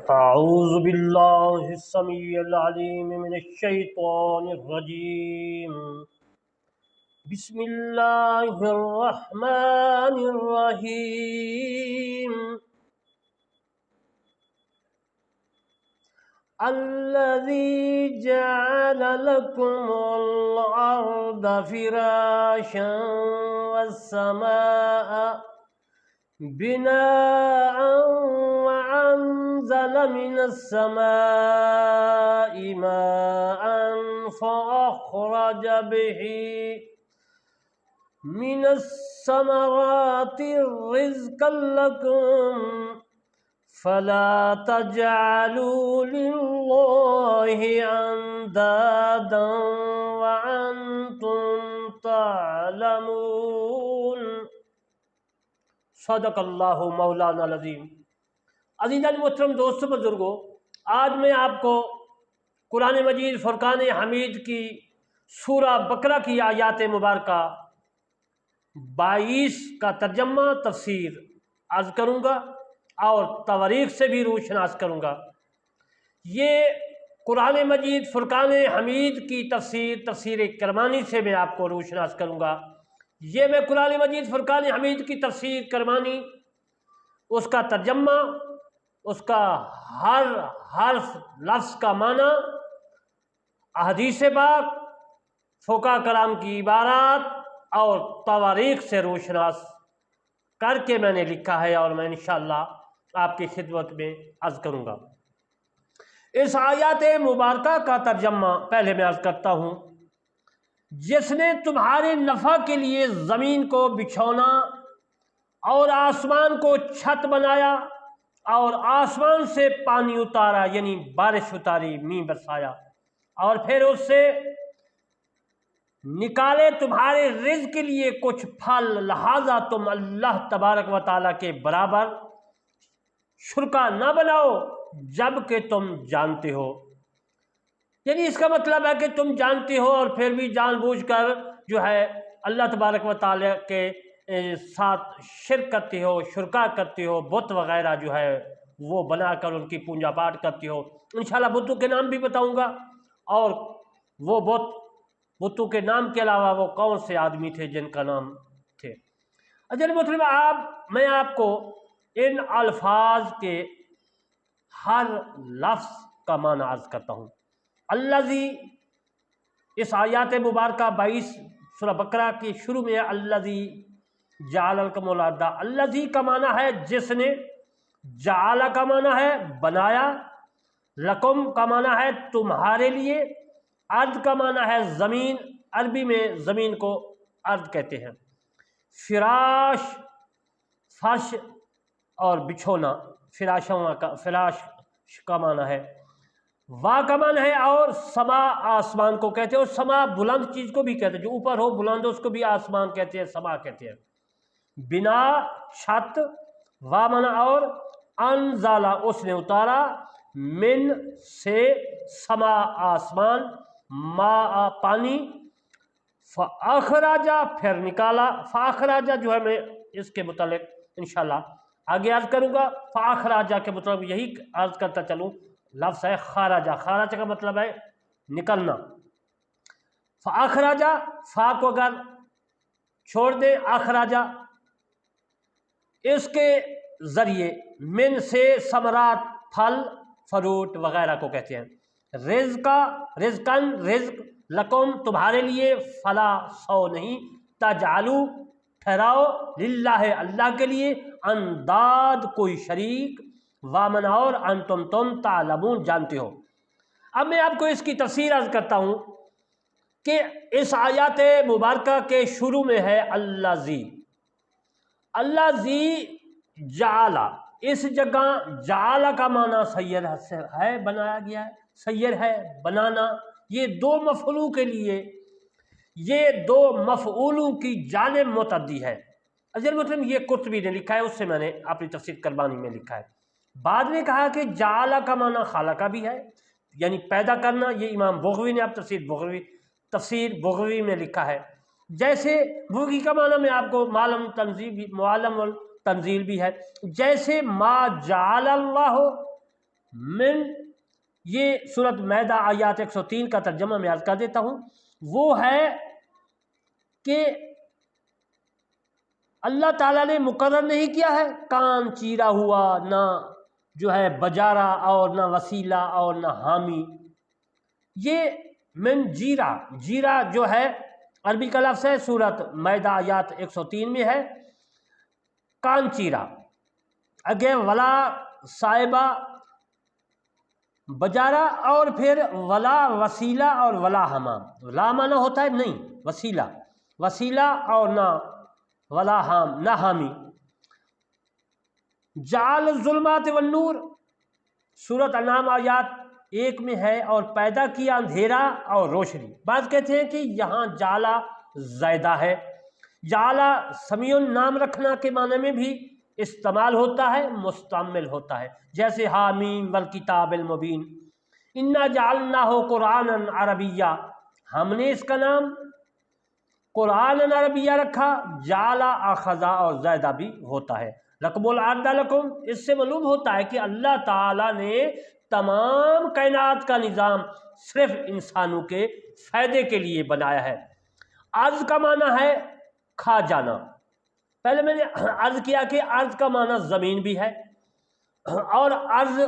أعوذ بالله السميع العليم من الشيطان الرجيم. بسم الله الرحمن الرحيم. الذي جعل لكم الأرض فراشا والسماء بناء وأنزل من السماء ماء فأخرج به من الثمرات رزقا لكم فلا تجعلوا لله أندادا وأنتم تعلمون. صدق اللہ مولانا العظیم. عزیزان محترم دوستوں بزرگوں، آج میں آپ کو قرآن مجید فرقان حمید کی سورہ بقرہ کی آیات مبارکہ 22 کا ترجمہ تفسیر عرض کروں گا اور تواریخ سے بھی روشناس کروں گا. یہ قرآن مجید فرقان حمید کی تفسیر کرمانی سے میں آپ کو روشناس کروں گا. یہ میں قرآن مجید فرقان حمید کی تفسیر کرمانی، اس کا ترجمہ، اس کا ہر حرف لفظ کا معنی، احادیث پاک، فقہ کلام کی عبارات اور تواریخ سے روشناس کر کے میں نے لکھا ہے اور میں انشاءاللہ آپ کی خدمت میں عرض کروں گا. اس آیات مبارکہ کا ترجمہ پہلے میں عرض کرتا ہوں. جس نے تمہارے نفع کے لیے زمین کو بچھونا اور آسمان کو چھت بنایا اور آسمان سے پانی اتارا یعنی بارش اتاری، مینہ برسایا، اور پھر اس سے نکالے تمہارے رزق کے لیے کچھ پھل، لہذا تم اللہ تبارک و تعالیٰ کے برابر شرکا نہ بناؤ جب کہ تم جانتے ہو. یعنی اس کا مطلب ہے کہ تم جانتے ہو اور پھر بھی جان بوجھ کر جو ہے اللہ تبارک و تعالیٰ کے ساتھ شرک کرتے ہو، شرکا کرتے ہو، بت وغیرہ جو ہے وہ بنا کر ان کی پوجا پاٹ کرتے ہو. انشاءاللہ بتوں کے نام بھی بتاؤں گا اور وہ بتوں کے نام کے علاوہ وہ کون سے آدمی تھے جن کا نام تھے. اجل مطلب میں آپ کو ان الفاظ کے ہر لفظ کا معنی عرض کرتا ہوں. الذی، اس آیات مبارکہ 22 سورہ بقرہ کی شروع میں الذی جعل لکم الارض. الذی کا معنی ہے جس نے، جعل کا معنی ہے بنایا، لکم کا معنی ہے تمہارے لیے، ارض کا معنی ہے زمین، عربی میں زمین کو ارض کہتے ہیں. فراش، فرش اور بچھونا، فراش کا معنی ہے. وا کا معنی ہے اور سما آسمان کو کہتے ہیں، اور سما بلند چیز کو بھی کہتے ہیں، جو اوپر ہو بلند ہو اس کو بھی آسمان کہتے ہیں، سما کہتے ہیں. بنا چھت، وا معنی اور انزالا اس نے اتارا، من سے سما آسمان، ما پانی، فاخراجا پھر نکالا. فاخراجا جو ہے میں اس کے متعلق انشاءاللہ آگے عرض کروں گا. فاخراجا کے مطلب یہی عرض کرتا چلوں، لفظ ہے خارجہ. خارجہ کا مطلب ہے نکلنا. فاخراجا، فا کو اگر چھوڑ دیں، اخراجہ اس کے ذریعے، من سے ثمرات پھل فروٹ وغیرہ کو کہتے ہیں. رزقن رزق، لکم تمہارے لیے، فلا سو نہیں، تجعلو ٹھہراؤ، للہ اللہ کے لیے، انداد کوئی شریک، وامن اور انتم تم تعلمون جانتے ہو. اب میں آپ کو اس کی تفسیر عرض کرتا ہوں کہ اس آیات مبارکہ کے شروع میں ہے الذی. الذی جعل، اس جگہ جعل کا معنی سیر ہے، بنایا گیا ہے، سیر ہے بنانا. یہ دو مفعولوں کے لیے، یہ دو مفعولوں کی جانب متعدی ہے. اجل مطلب یہ قرطبی نے لکھا ہے، اس سے میں نے اپنی تفسیر کربانی میں لکھا ہے. بعد میں کہا کہ جعل کا معنی خالقہ بھی ہے، یعنی پیدا کرنا. یہ امام بغوی نے اب تفسیر بغوی میں لکھا ہے. جیسے بغوی کا معنی میں آپ کو معلم التنزیل بھی ہے. جیسے ما جعل اللہ من یہ سورۃ مائدہ آیات 103 کا ترجمہ میں عرض کر دیتا ہوں، وہ ہے کہ اللہ تعالیٰ نے مقرر نہیں کیا ہے کان چیرا ہوا، نہ جو ہے بجارا اور نہ وسیلہ اور نہ حامی۔ یہ من جیرا، جیرا جو ہے عربی کا لفظ ہے، سورۃ مائدہ آیات 103 میں ہے کان چیرا، اگے ولا صاحبہ بجارا، اور پھر ولا وسیلہ اور ولا حمام۔ لا معنی ہوتا ہے نہیں، وسیلہ، وسیلہ اور نہ ولا حام، نہ حامی۔ جعل الظلمات والنور، سورۃ انعام آیات 1 میں ہے، اور پیدا کیا اندھیرا اور روشنی۔ بعض کہتے ہیں کہ یہاں جعلا زائدہ ہے۔ جعلا سمیع نام رکھنا کے معنی میں بھی استعمال ہوتا ہے، مستعمل ہوتا ہے، جیسے حامیم والکتاب المبین، انا جعلناہ قرآنا عربیہ، ہم نے اس کا نام قرآن عربیہ رکھا۔ جعلا اخذا اور زائدہ بھی ہوتا ہے۔ لکم الارض لکم، اس سے معلوم ہوتا ہے کہ اللہ تعالیٰ نے تمام کائنات کا نظام صرف انسانوں کے فائدے کے لیے بنایا ہے۔ ارض کا معنی ہے کھا جانا۔ پہلے میں نے عرض کیا کہ ارض کا معنی زمین بھی ہے، اور ارض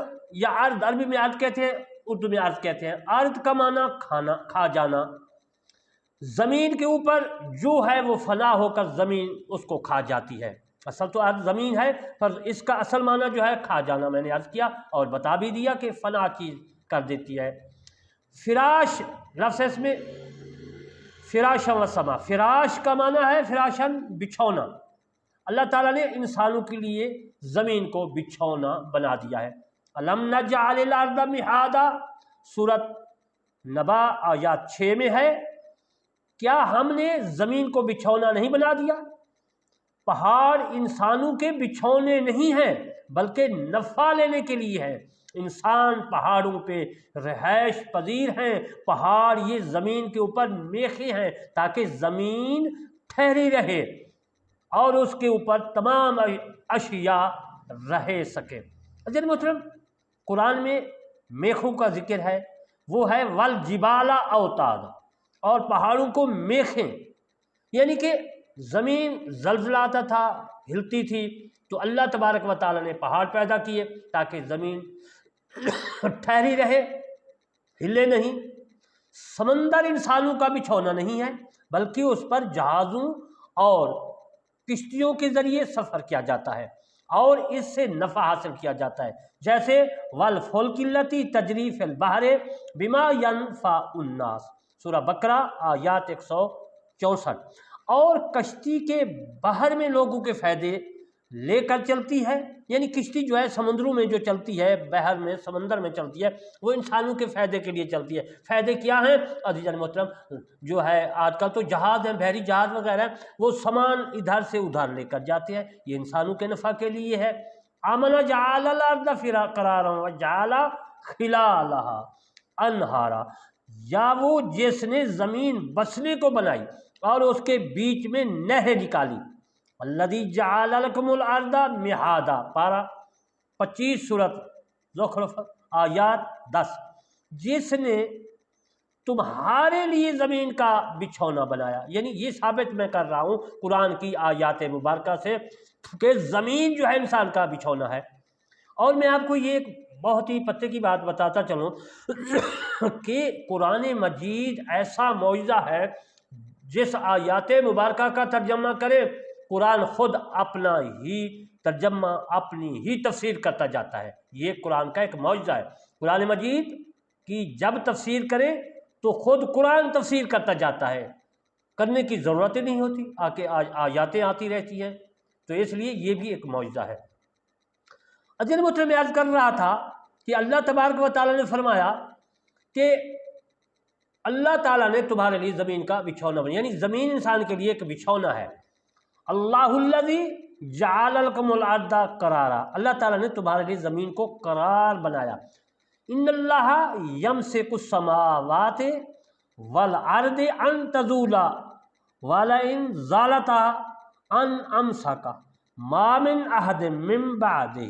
یا ارض عربی میں ارض کہتے ہیں، اردو میں ارض کہتے ہیں۔ ارض کا معنی کھانا، کھا جانا۔ زمین کے اوپر جو ہے وہ فنا ہو کر زمین اس کو کھا جاتی ہے۔ اصل تو ارض زمین ہے، پر اس کا اصل معنی جو ہے کھا جانا، میں نے عرض کیا اور بتا بھی دیا کہ فنا چیز کر دیتی ہے۔ فراش لفظ اس میں فراشا و سما، فراش کا معنی ہے فراشن، بچھونا۔ اللہ تعالیٰ نے انسانوں کے لیے زمین کو بچھونا بنا دیا ہے۔ الم نجعل الارض مہادا، سورۃ نبا آیات 6 میں ہے، کیا ہم نے زمین کو بچھونا نہیں بنا دیا؟ پہاڑ انسانوں کے بچھونے نہیں ہیں بلکہ نفع لینے کے لیے ہیں۔ انسان پہاڑوں پہ رہائش پذیر ہیں، پہاڑ یہ زمین کے اوپر میخیں ہیں تاکہ زمین ٹھہری رہے اور اس کے اوپر تمام اشیاء رہ سکے۔ عزیز محترم، قرآن میں میخوں کا ذکر ہے، وہ ہے والجبال اوتاد، اور پہاڑوں کو میخیں، یعنی کہ زمین زلزلہ آتا تھا، ہلتی تھی، تو اللہ تبارک و تعالیٰ نے پہاڑ پیدا کیے تاکہ زمین ٹھہری رہے، ہلے نہیں۔ سمندر انسانوں کا بچھونا نہیں ہے بلکہ اس پر جہازوں اور کشتیوں کے ذریعے سفر کیا جاتا ہے اور اس سے نفع حاصل کیا جاتا ہے، جیسے والفلک التی تجری فی البحر بما ینفع الناس، سورہ بقرہ آیات 164۔ اور کشتی کے بحر میں لوگوں کے فائدے لے کر چلتی ہے، یعنی کشتی جو ہے سمندروں میں جو چلتی ہے، بحر میں، سمندر میں چلتی ہے، وہ انسانوں کے فائدے کے لیے چلتی ہے۔ فائدے کیا ہیں عزیزان محترم؟ جو ہے آج کل تو جہاز ہیں، بحری جہاز وغیرہ، وہ سامان ادھر سے ادھر لے کر جاتے ہیں، یہ انسانوں کے نفع کے لیے ہے۔ آمن جعل الارض قرارا وجعل خلالها انہارا، یا وہ جس نے زمین بسنے کو بنائی اور اس کے بیچ میں نہر نکالی۔ الذی جعل لکم الارض مہادا، پارہ 25 سورۃ زخرف آیات 10، جس نے تمہارے لیے زمین کا بچھونا بنایا۔ یعنی یہ ثابت میں کر رہا ہوں قرآن کی آیات مبارکہ سے کہ زمین جو ہے انسان کا بچھونا ہے۔ اور میں آپ کو یہ ایک بہت ہی پتے کی بات بتاتا چلوں کہ قرآن مجید ایسا معجزہ ہے، جس آیات مبارکہ کا ترجمہ کرے قرآن خود اپنا ہی ترجمہ، اپنی ہی تفسیر کرتا جاتا ہے۔ یہ قرآن کا ایک معجزہ ہے۔ قرآن مجید کی جب تفسیر کرے تو خود قرآن تفسیر کرتا جاتا ہے، کرنے کی ضرورت ہی نہیں ہوتی، آیاتیں آتی رہتی ہیں، تو اس لیے یہ بھی ایک معجزہ ہے۔ عزیز محترم، میں عرض کر رہا تھا کہ اللہ تبارک و تعالیٰ نے فرمایا کہ اللہ تعالیٰ نے تمہارے لیے زمین کا بچھونا بنایا، یعنی زمین انسان کے لیے ایک بچھونا ہے۔ اللہ الذی جعل لکم الارض قرارا، اللہ تعالیٰ نے تمہارے لیے زمین کو قرار بنایا۔ ان اللہ یمسک السماوات والارض ان تزولا ولئن زالتا ان امسک ما من احد من بعدہ،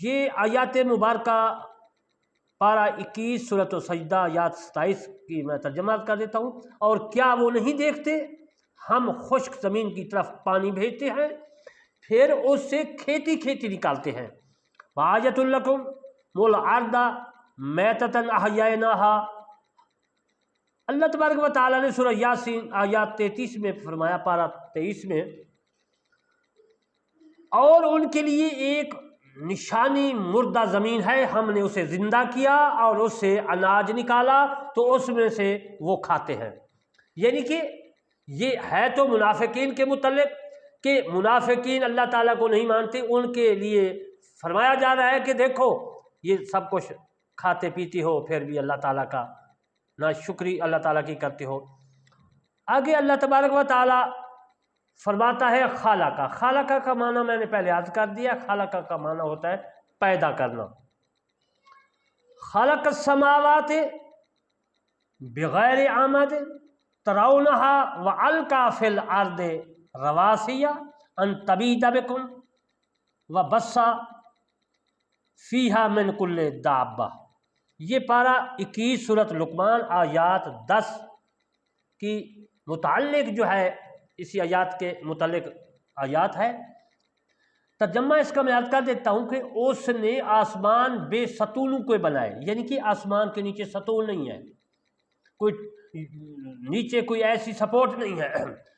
یہ آیات مبارکہ پارہ 21 سورۃ السجدہ آیات 27 کی میں ترجمہ کر دیتا ہوں۔ اور کیا وہ نہیں دیکھتے ہم خشک زمین کی طرف پانی بھیجتے ہیں پھر اس سے کھیتی کھیتی نکالتے ہیں۔ وآیۃ لکم والارض میتۃ احییناھا، اللہ تبارک و تعالیٰ نے سورہ یاسین آیات 33 میں فرمایا، پارہ 23 میں، اور ان کے لیے ایک نشانی مردہ زمین ہے، ہم نے اسے زندہ کیا اور اس سے اناج نکالا تو اس میں سے وہ کھاتے ہیں۔ یعنی کہ یہ ہے تو منافقین کے متعلق کہ منافقین اللہ تعالیٰ کو نہیں مانتے، ان کے لیے فرمایا جا رہا ہے کہ دیکھو یہ سب کچھ کھاتے پیتے ہو پھر بھی اللہ تعالیٰ کا ناشکری اللہ تعالیٰ کی کرتے ہو۔ آگے اللہ تبارک و تعالیٰ فرماتا ہے خالقہ۔ خالقہ کا معنی میں نے پہلے عرض کر دیا، خالقہ کا معنی ہوتا ہے پیدا کرنا۔ خلق السماوات بغیر عمد ترونہا والقی فی الارض رواسی ان تمید بکم وبث فیہا من کل دابہ۔ یہ پارہ 21 سورۃ لقمان آیات 10 کی متعلق جو ہے اسی آیات کے متعلق آیات ہے۔ ترجمہ اس کا میں عرض کر دیتا ہوں کہ اس نے آسمان بے ستونوں کو بنائے، یعنی کہ آسمان کے نیچے ستون نہیں ہے، کوئی نیچے کوئی ایسی سپورٹ نہیں ہے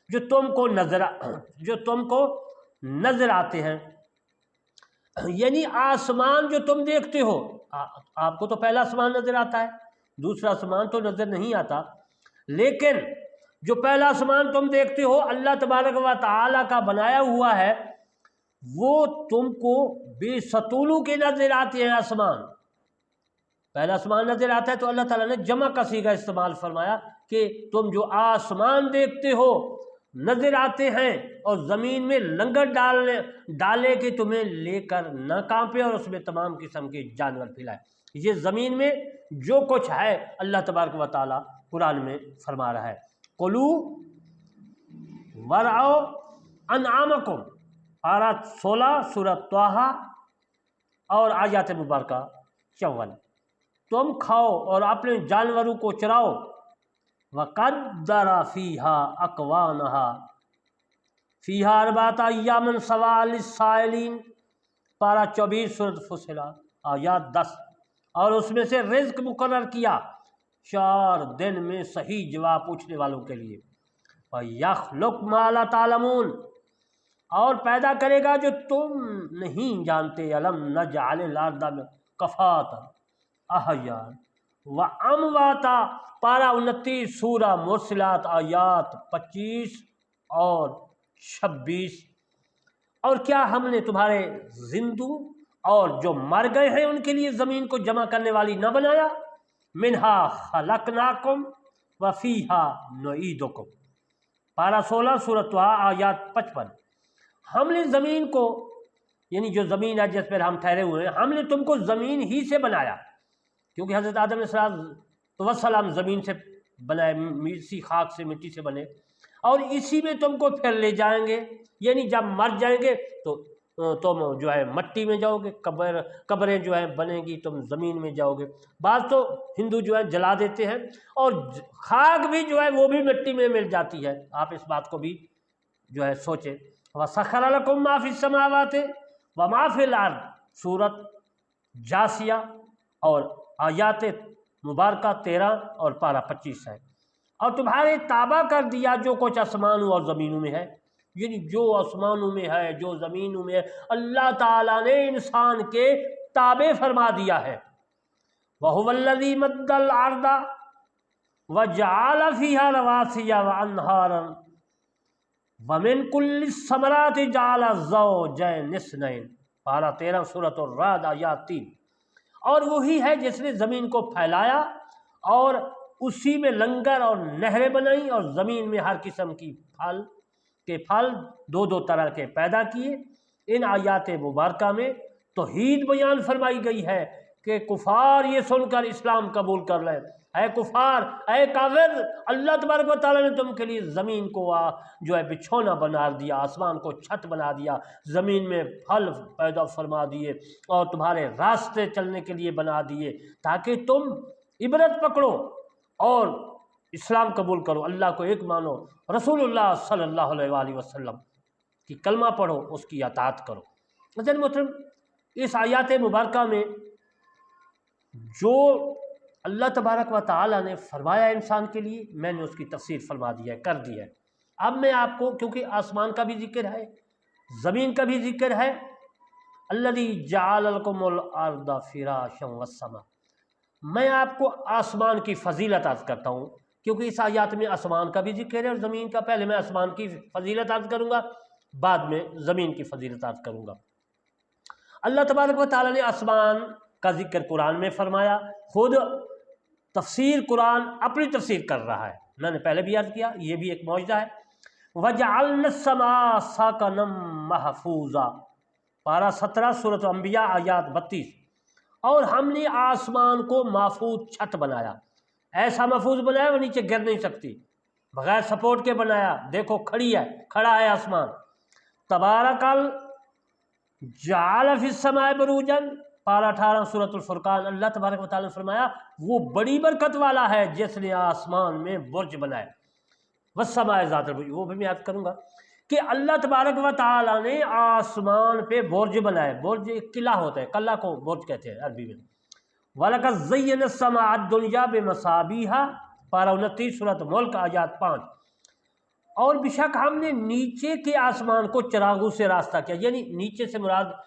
جو تم کو نظر آتے ہیں۔ یعنی آسمان جو تم دیکھتے ہو، آپ کو تو پہلا آسمان نظر آتا ہے، دوسرا آسمان تو نظر نہیں آتا، لیکن جو پہلا آسمان تم دیکھتے ہو اللہ تبارک و تعالیٰ کا بنایا ہوا ہے، وہ تم کو بے ستونوں کے نظر آتے ہیں۔ آسمان پہلا آسمان نظر آتا ہے تو اللہ تعالیٰ نے جمع کا صیغہ استعمال فرمایا کہ تم جو آسمان دیکھتے ہو نظر آتے ہیں اور زمین میں لنگر ڈالے کہ تمہیں لے کر نہ کانپے اور اس میں تمام قسم کے جانور پھیلائے۔ یہ زمین میں جو کچھ ہے اللہ تبارک و تعالیٰ قرآن میں فرما رہا ہے۔ قلو ورعو انعامکم، پارہ 16 سورۃ طٰہٰ اور آیات مبارکہ 54۔ تم کھاؤ اور اپنے جانوروں کو چراؤ۔ وقدر فیہا اقوانہا فیہا اربعۃ ایام سواء للسائلین، پارہ 24 سورۃ فصلت آیات 10۔ اور اس میں سے رزق مقرر کیا 4 دن میں صحیح جواب پوچھنے والوں کے لیے۔ وَيَخْلُقُ مَا لَا تَعْلَمُونَ، اور پیدا کرے گا جو تم نہیں جانتے۔ أَلَمْ نَجْعَلِ الْأَرْضَ كِفَاتًا أَحْيَاءً وَأَمْوَاتًا، پارہ 29 سورہ مرسلات آیات 25 اور 26۔ اور کیا ہم نے تمہارے زندوں اور جو مر گئے ہیں ان کے لیے زمین کو جمع کرنے والی نہ بنایا؟ منہا خلقناکم وفیہا نعیدکم، پارہ 16 سورۃ طٰہٰ آیات 55۔ ہم نے زمین کو، یعنی جو زمین ہے جس پر ہم ٹھہرے ہوئے ہیں، ہم نے تم کو زمین ہی سے بنایا، کیونکہ حضرت آدم علیہ السلام زمین سے بنائے، اسی خاک سے مٹی سے بنے، اور اسی میں تم کو پھر لے جائیں گے۔ یعنی جب مر جائیں گے تو تم جو ہے مٹی میں جاؤ گے، قبریں جو ہیں بنیں گی، تم زمین میں جاؤ گے۔ بعض تو ہندو جو ہے جلا دیتے ہیں، اور خاک بھی جو ہے وہ بھی مٹی میں مل جاتی ہے، آپ اس بات کو بھی جو ہے سوچیں۔ وَسَخَّرَ لَكُم مَّا فِي السَّمَاوَاتِ وَمَا فِي الْأَرْضِ، سورۃ جاثیہ اور آیات مبارکہ 13 اور پارہ 25 ہے۔ اور تمہارے تابع کر دیا جو کچھ آسمانوں اور زمینوں میں ہے، یعنی جو آسمانوں میں ہے جو زمینوں میں ہے اللہ تعالیٰ نے انسان کے تابع فرما دیا ہے۔ وَهُوَ الَّذِي مَدَّ الْأَرْضَ وَجَعَلَ فِيهَا رَوَاسِيَ وَأَنْهَارًا وَمِن كُلِّ الثَّمَرَاتِ جَعَلَ الزَّوْجَيْنِ اثْنَيْنِ، پارہ 13 سورۃ الرعد آیات 3۔ اور وہی ہے جس نے زمین کو پھیلایا اور اسی میں لنگر اور نہریں بنائیں اور زمین میں ہر قسم کی پھل 2 طرح کے پیدا کیے۔ ان آیات مبارکہ میں توحید بیان فرمائی گئی ہے کہ کفار یہ سن کر اسلام قبول کر لیں، اے کفار، اے کافر، اللہ تبارک و تعالیٰ نے تم کے لیے زمین کو جو ہے بچھونا بنا دیا، آسمان کو چھت بنا دیا، زمین میں پھل پیدا فرما دیے اور تمہارے راستے چلنے کے لیے بنا دیے تاکہ تم عبرت پکڑو اور اسلام قبول کرو، اللہ کو ایک مانو، رسول اللہ صلی اللہ علیہ وآلہ وسلم کی کلمہ پڑھو، اس کی اطاعت کرو۔ حضرت محترم، اس آیات مبارکہ میں جو اللہ تبارک و تعالیٰ نے فرمایا انسان کے لیے، میں نے اس کی تفسیر فرما دی ہے، کر دی ہے۔ اب میں آپ کو، کیونکہ آسمان کا بھی ذکر ہے، زمین کا بھی ذکر ہے، الذی جعل لکم الارض فراشا والسماء، میں آپ کو آسمان کی فضیلت عرض کرتا ہوں، کیونکہ اس آیات میں آسمان کا بھی ذکر ہے اور زمین کا۔ پہلے میں آسمان کی فضیلت عرض کروں گا، بعد میں زمین کی فضیلت عرض کروں گا۔ اللہ تبارک و تعالیٰ نے آسمان کا ذکر قرآن میں فرمایا، خود تفسیر قرآن اپنی تفسیر کر رہا ہے، میں نے پہلے بھی عرض کیا، یہ بھی ایک معجزہ ہے۔ وَجَعَلْنَا السَّمَاءَ سَاكَنًا مَحْفُوظًا، پارہ 17 سورۃ انبیاء آیات 32، اور ہم نے آسمان کو محفوظ چھت بنایا، ایسا محفوظ بنایا وہ نیچے گر نہیں سکتی، بغیر سپورٹ کے بنایا، دیکھو کھڑی ہے، کھڑا ہے آسمان۔ تبارک جعل فی السماء بروجا، پارہ 18 سورۃ الفرقان، اللہ تبارک و تعالیٰ نے فرمایا وہ بڑی برکت والا ہے جس نے آسمان میں برج بنائے، والسماء ذات البروج، وہ بھی میں یاد کروں گا کہ اللہ تبارک و تعالیٰ نے آسمان پہ برج بنائے۔ برج ایک قلعہ ہوتا ہے، قلعہ کو برج کہتے ہیں عربی میں۔ وَلَقَدْ زَيَّنَا السَّمَاءَ الدُّنْيَا بِمَصَابِيحَ، پارہ 29 سورۃ ملک آیات 5، اور بے شک ہم نے نیچے کے آسمان کو چراغوں سے راستہ کیا، یعنی نیچے سے مراد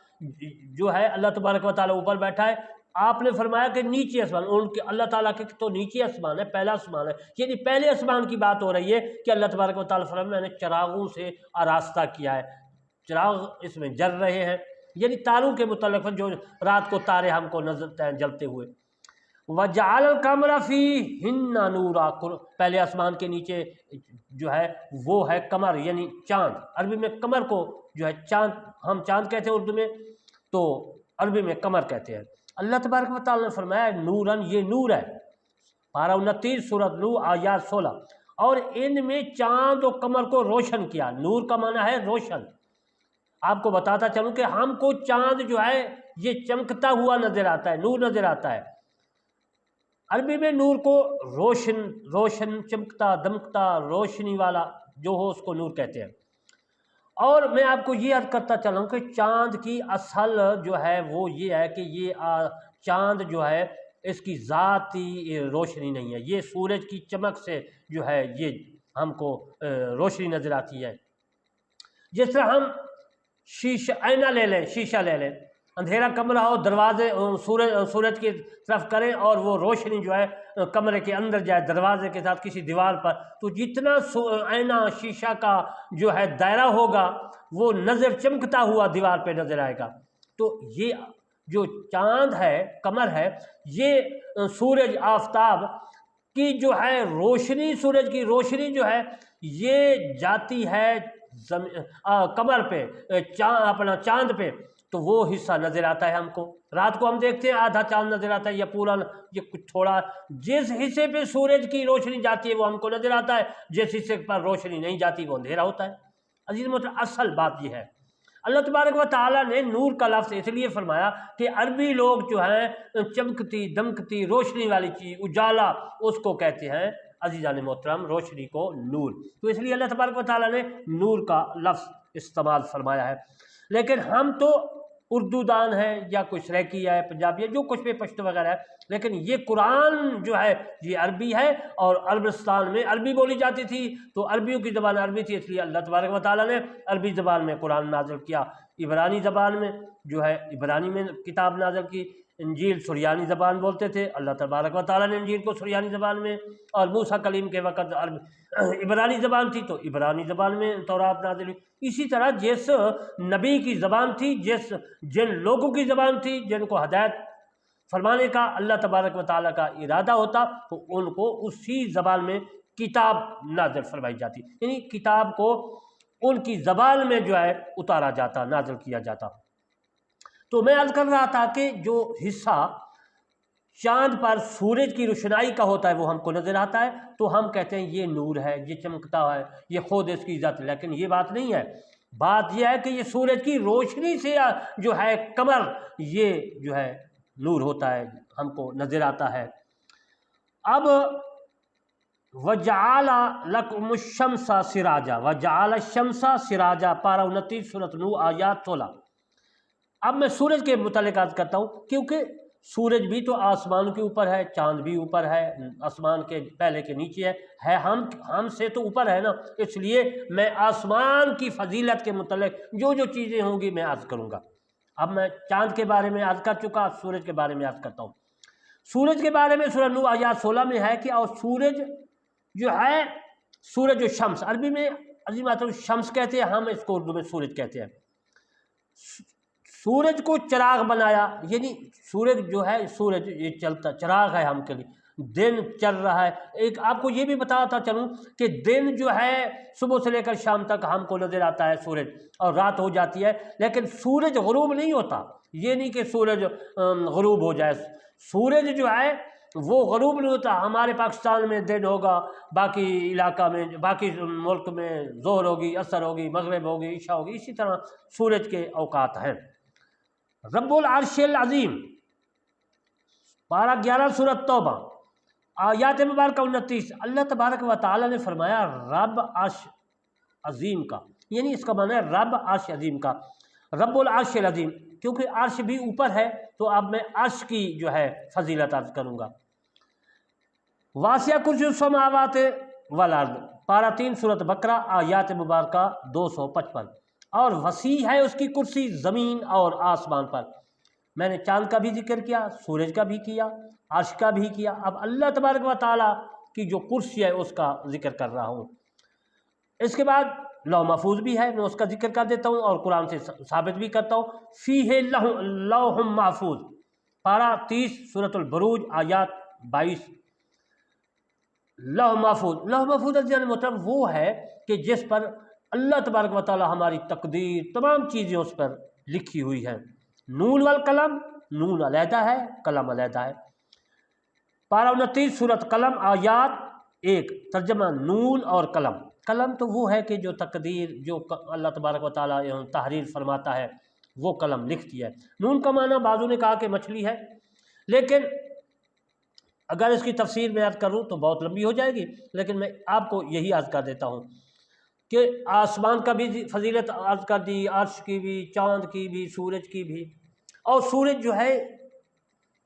جو ہے اللہ تبارک و تعالیٰ اوپر بیٹھا ہے، آپ نے فرمایا کہ نیچے آسمان، ان کے اللہ تعالیٰ کے تو نیچے آسمان ہے، پہلا آسمان ہے، یعنی پہلے آسمان کی بات ہو رہی ہے کہ اللہ تبارک و تعالیٰ فرمایا میں نے چراغوں سے آراستہ کیا ہے، چراغ اس میں جل رہے ہیں، یعنی تاروں کے متعلق جو رات کو تارے ہم کو نظر ہیں جلتے ہوئے۔ وَجَعَلَ الْقَمَرَ فِيهِنَّ نُورًا، پہلے آسمان کے نیچے جو ہے وہ ہے قمر، یعنی چاند، عربی میں قمر کو جو ہے چاند، ہم چاند کہتے ہیں اردو میں، تو عربی میں قمر کہتے ہیں۔ اللہ تبارک و تعالیٰ نے فرمایا نوراً، یہ نور ہے، پارہ 29 سورۃ نور آیات 16، اور ان میں چاند و قمر کو روشن کیا، نور کا معنی ہے روشن۔ آپ کو بتاتا چلوں کہ ہم کو چاند جو ہے یہ چمکتا ہوا نظر آتا ہے، نور نظر آتا ہے، عربی میں نور کو روشن، روشن چمکتا دمکتا روشنی والا جو ہو اس کو نور کہتے ہیں۔ اور میں آپ کو یہ عرض کرتا چلوں کہ چاند کی اصل جو ہے وہ یہ ہے کہ یہ چاند جو ہے اس کی ذاتی روشنی نہیں ہے، یہ سورج کی چمک سے جو ہے یہ ہم کو روشنی نظر آتی ہے۔ جس طرح ہم شیشہ آئینہ لے لیں، شیشہ لے لیں، اندھیرا کمرہ ہو، دروازے سورج کی طرف کریں اور وہ روشنی جو ہے کمرے کے اندر جائے دروازے کے ساتھ کسی دیوار پر، تو جتنا آئینہ شیشہ کا جو ہے دائرہ ہوگا وہ نظر چمکتا ہوا دیوار پہ نظر آئے گا۔ تو یہ جو چاند ہے، قمر ہے، یہ سورج آفتاب کی جو ہے روشنی، سورج کی روشنی جو ہے یہ جاتی ہے قمر پہ، اپنا چاند پہ، تو وہ حصہ نظر آتا ہے ہم کو۔ رات کو ہم دیکھتے ہیں آدھا چاند نظر آتا ہے یا پورا یہ کچھ تھوڑا، جس حصے پہ سورج کی روشنی جاتی ہے وہ ہم کو نظر آتا ہے، جس حصے پر روشنی نہیں جاتی وہ اندھیرا ہوتا ہے۔ عزیز محترم، اصل بات یہ ہے، اللہ تبارک و تعالیٰ نے نور کا لفظ اس لیے فرمایا کہ عربی لوگ جو ہیں چمکتی دمکتی روشنی والی چیز، اجالا، اس کو کہتے ہیں عزیزان محترم روشنی کو نور، تو اس لیے اللہ تبارک و تعالیٰ نے نور کا لفظ استعمال فرمایا ہے۔ لیکن ہم تو اردو دان ہے یا کوئی سریکی ہے، پنجابی ہے، جو کچھ بھی پشتو وغیرہ ہے، لیکن یہ قرآن جو ہے یہ عربی ہے، اور عربستان میں عربی بولی جاتی تھی تو عربیوں کی زبان عربی تھی، اس لیے اللہ تبارک و تعالیٰ نے عربی زبان میں قرآن نازل کیا۔ عبرانی زبان میں جو ہے عبرانی میں کتاب نازل کی، انجیل سریانی زبان بولتے تھے، اللہ تبارک و تعالیٰ نے انجیل کو سریانی زبان میں، اور موسیٰ کلیم کے وقت عبرانی زبان تھی تو عبرانی زبان میں تورات نازل ہوئی۔ اسی طرح جس نبی کی زبان تھی، جن لوگوں کی زبان تھی جن کو ہدایت فرمانے کا اللہ تبارک و تعالیٰ کا ارادہ ہوتا، تو ان کو اسی زبان میں کتاب نازل فرمائی جاتی، یعنی کتاب کو ان کی زبان میں جو ہے اتارا جاتا، نازل کیا جاتا۔ تو میں عرض کر رہا تھا کہ جو حصہ چاند پر سورج کی روشنائی کا ہوتا ہے وہ ہم کو نظر آتا ہے تو ہم کہتے ہیں یہ نور ہے، یہ چمکتا ہے، یہ خود اس کی ذات، لیکن یہ بات نہیں ہے۔ بات یہ ہے کہ یہ سورج کی روشنی سے جو ہے قمر، یہ جو ہے نور ہوتا ہے، ہم کو نظر آتا ہے۔ اب وَجَعَلَ لَكُمُ الشَّمْسَ سِرَاجًا، وَجَعَلَ الشَّمْسَ سِرَاجًا، پارہ 29 سورۃ نور آیات 16۔ اب میں سورج کے متعلق عرض کرتا ہوں، کیونکہ سورج بھی تو آسمان کے اوپر ہے، چاند بھی اوپر ہے، آسمان کے پہلے کے نیچے ہے ہم سے تو اوپر ہے نا، اس لیے میں آسمان کی فضیلت کے متعلق جو جو چیزیں ہوں گی میں عرض کروں گا۔ اب میں چاند کے بارے میں عرض کر چکا، سورج کے بارے میں عرض کرتا ہوں۔ سورج کے بارے میں سورہ نور آیات 16 میں ہے کہ اور سورج جو ہے، سورج و شمس، عربی میں عظیمۃ الشمس کہتے ہیں، ہم اس کو اردو میں سورج کہتے ہیں۔ سورج کو چراغ بنایا، یعنی سورج جو ہے، سورج یہ چلتا چراغ ہے ہم کے لیے، دن چل رہا ہے۔ ایک آپ کو یہ بھی بتاتا چلوں کہ دن جو ہے صبح سے لے کر شام تک ہم کو نظر آتا ہے سورج، اور رات ہو جاتی ہے، لیکن سورج غروب نہیں ہوتا۔ یہ نہیں کہ سورج غروب ہو جائے، سورج جو ہے وہ غروب نہیں ہوتا۔ ہمارے پاکستان میں دن ہوگا، باقی علاقہ میں، باقی ملک میں ظہر ہوگی، عصر ہوگی، مغرب ہوگی، عشاء ہوگی، اسی طرح سورج کے اوقات ہیں۔ رب العرش العظیم، پارہ 11 سورۃ توبہ آیات مبارکہ 29، اللہ تبارک و تعالی نے فرمایا رب عرش عظیم کا، یعنی اس کا معنی ہے رب عرش عظیم کا، رب العرش العظیم، کیونکہ عرش بھی اوپر ہے تو اب میں عرش کی جو ہے فضیلت عرض کروں گا۔ واسع کرسی السماوات والارض، پارہ 3 سورۃ بقرہ آیات مبارکہ 255، اور وسیع ہے اس کی کرسی زمین اور آسمان پر۔ میں نے چاند کا بھی ذکر کیا، سورج کا بھی کیا، عرش کا بھی کیا، اب اللہ تبارک و تعالیٰ کی جو کرسی ہے اس کا ذکر کر رہا ہوں۔ اس کے بعد لوح محفوظ بھی ہے، میں اس کا ذکر کر دیتا ہوں اور قرآن سے ثابت بھی کرتا ہوں۔ فیہ لوح محفوظ، پارہ 30 سورۃ البروج آیات 22۔ لوح محفوظ، لوح محفوظ یعنی مطلب وہ ہے کہ جس پر اللہ تبارک و تعالی ہماری تقدیر، تمام چیزیں اس پر لکھی ہوئی ہیں۔ نون والقلم، نون علیحدہ ہے، قلم علیحدہ ہے۔ پارہ 29 سورۃ قلم آیات 1، ترجمہ نون اور قلم۔ قلم تو وہ ہے کہ جو تقدیر، جو اللہ تبارک و تعالی تحریر فرماتا ہے وہ قلم لکھتی ہے۔ نون کا معنی بعضوں نے کہا کہ مچھلی ہے، لیکن اگر اس کی تفسیر میں عرض کروں تو بہت لمبی ہو جائے گی، لیکن میں آپ کو یہی عرض کر دیتا ہوں کہ آسمان کا بھی فضیلت عرض کر دی، عرش کی بھی، چاند کی بھی، سورج کی بھی۔ اور سورج جو ہے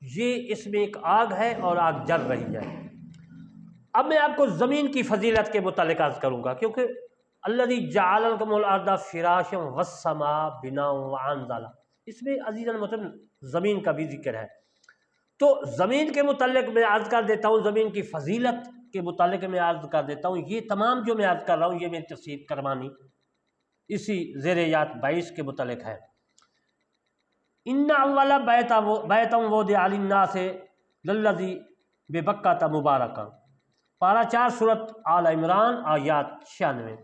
یہ اس میں ایک آگ ہے اور آگ جل رہی ہے۔ اب میں آپ کو زمین کی فضیلت کے متعلق عرض کروں گا، کیونکہ الذی جعل لکم الارض فراشا والسماء بناء وانزل، اس میں عزیزاً مطلب زمین کا بھی ذکر ہے۔ تو زمین کے متعلق میں عرض کر دیتا ہوں، زمین کی فضیلت کے متعلق میں عرض کر دیتا ہوں۔ یہ تمام جو میں عرض کر رہا ہوں یہ میری تفسیر کرمانی اسی زیر آیات 22 کے متعلق ہے۔ ان اول بیتا وضع للناس للذی ببکۃ مبارکہ، پارہ 4 سورۃ آل عمران آیات 96۔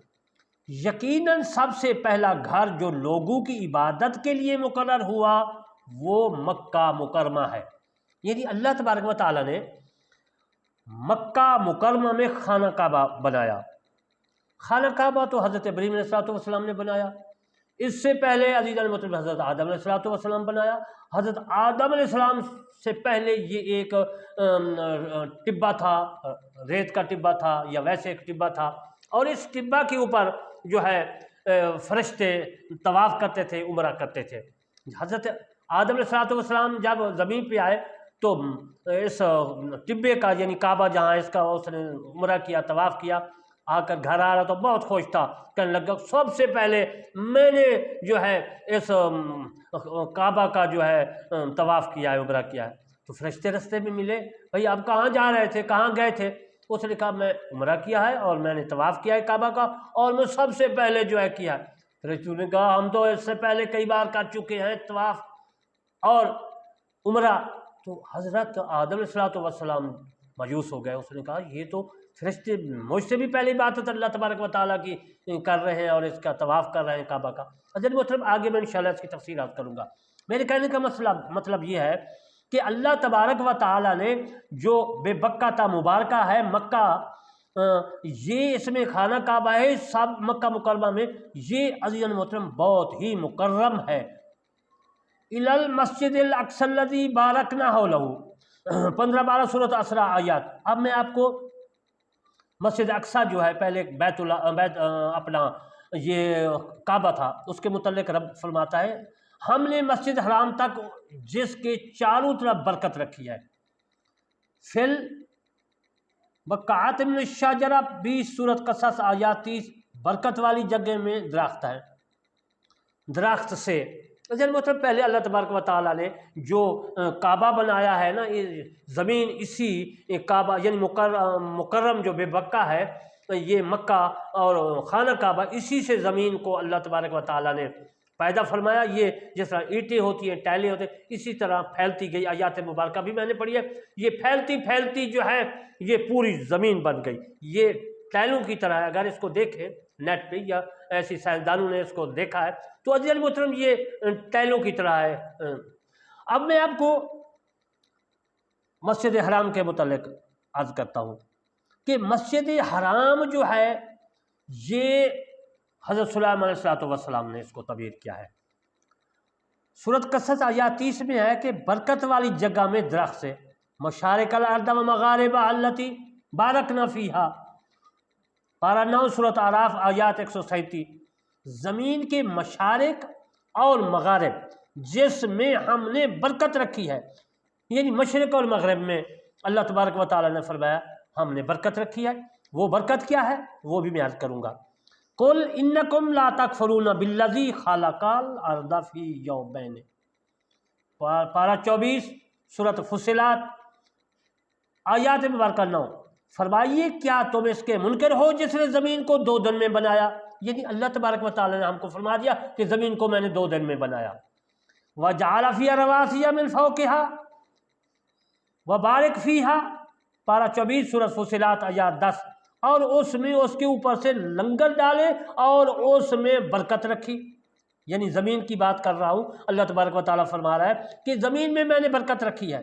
یقیناً سب سے پہلا گھر جو لوگوں کی عبادت کے لیے مقرر ہوا وہ مکہ مکرمہ ہے، یعنی اللہ تبارک و تعالیٰ نے مکہ مکرمہ میں خانہ کعبہ بنایا۔ خانہ کعبہ تو حضرت ابراہیم علیہ السلام نے بنایا، اس سے پہلے عزیزاً مطلب حضرت آدم علیہ السلام بنایا۔ حضرت آدم علیہ السلام سے پہلے یہ ایک ٹبہ تھا، ریت کا ٹبہ تھا یا ویسے ایک ٹبہ تھا، اور اس ٹبہ کے اوپر جو ہے فرشتے طواف کرتے تھے، عمرہ کرتے تھے۔ حضرت آدم علیہ السلام جب زمین پہ آئے تو اس ٹبے کا یعنی کعبہ جہاں اس کا اس نے عمرہ کیا، طواف کیا، آ کر گھر آ رہا تو بہت خوش تھا، کہنے لگا سب سے پہلے میں نے جو ہے اس کعبہ کا جو ہے طواف کیا ہے، عمرہ کیا ہے۔ تو فرشتے رستے میں ملے، بھئی آپ کہاں جا رہے تھے، کہاں گئے تھے؟ اس نے کہا میں عمرہ کیا ہے اور میں نے طواف کیا ہے کعبہ کا، اور میں سب سے پہلے جو ہے کیا ہے۔ فرشتوں نے کہا ہم تو اس سے پہلے کئی بار کر چکے ہیں طواف اور عمرہ۔ تو حضرت آدم علیہ السلام مایوس ہو گئے، اس نے کہا یہ تو فرشتے مجھ سے بھی پہلی بات اللہ تبارک و تعالیٰ کی کر رہے ہیں اور اس کا طواف کر رہے ہیں کعبہ کا۔ حضرت مطلب آگے میں انشاءاللہ اس کی تفصیل عرض کروں گا۔ میرے کہنے کا مطلب یہ ہے کہ اللہ تبارک و تعالی نے جو بے بکہ مبارکہ ہے مکہ، یہ اس میں خانہ کعبہ ہے، سب مکہ مکرمہ میں، یہ عزیز محترم بہت ہی مکرم ہے۔ الی المسجد الاقصی الذی بارکنا حولہ، 15-12 سورۃ اسراء آیات۔ اب میں آپ کو مسجد اقصی جو ہے، پہلے بیت اپنا یہ کعبہ تھا، اس کے متعلق رب فرماتا ہے ہم نے مسجد حرام تک جس کے چاروں طرف برکت رکھی ہے، فل بقعۃ من الشجرہ 20 سورۃ قصص آیات 30، برکت والی جگہ میں درخت ہے، درخت سے۔ مطلب پہلے اللہ تبارک و تعالیٰ نے جو کعبہ بنایا ہے نا، زمین اسی کعبہ یعنی مکرم جو بے بکہ ہے، یہ مکہ اور خانہ کعبہ، اسی سے زمین کو اللہ تبارک و تعالیٰ نے پیدا فرمایا۔ یہ جس طرح اینٹیں ہوتی ہیں، ٹائلیں ہوتے ہیں، اسی طرح پھیلتی گئی۔ آیات مبارکہ بھی میں نے پڑھی ہے، یہ پھیلتی پھیلتی جو ہے یہ پوری زمین بن گئی، یہ ٹائلوں کی طرح ہے۔ اگر اس کو دیکھیں نیٹ پہ یا ایسی سائنسدانوں نے اس کو دیکھا ہے تو عزیز المحترم یہ ٹائلوں کی طرح ہے۔ اب میں آپ کو مسجد حرام کے متعلق عرض کرتا ہوں کہ مسجد حرام جو ہے یہ حضرت سلیمان علیہ السلام نے اس کو تعبیر کیا ہے۔ سورۃ قصص آیات 30 میں ہے کہ برکت والی جگہ میں درخت سے، مشارق الارض و مغاربہا التی بارکنا فیہا، پارہ 9 سورۃ اعراف آیات 137، زمین کے مشارق اور مغارب جس میں ہم نے برکت رکھی ہے، یعنی مشرق اور مغرب میں اللہ تبارک و تعالیٰ نے فرمایا ہم نے برکت رکھی ہے۔ وہ برکت کیا ہے وہ بھی میں عرض کروں گا۔ قل انکم لا تکفرون بالذی خلق الارض فی یومین، پارہ 24 سورۃ فصلات آیات مبارکہ 9، فرمائیے کیا تم اس کے منکر ہو جس نے زمین کو 2 دن میں بنایا؟ یعنی اللہ تبارک و تعالیٰ نے ہم کو فرما دیا کہ زمین کو میں نے 2 دن میں بنایا۔ وَجَعَلَ فِيهَا رَوَاسِيَ مِن فَوْقِهَا وَبَارِكْ فِيهَا، پارہ 24 سورۃ فصلات آیات 10، اور اس میں اس کے اوپر سے لنگر ڈالے اور اس میں برکت رکھی۔ یعنی زمین کی بات کر رہا ہوں، اللہ تبارک و تعالیٰ فرما رہا ہے کہ زمین میں میں نے برکت رکھی ہے۔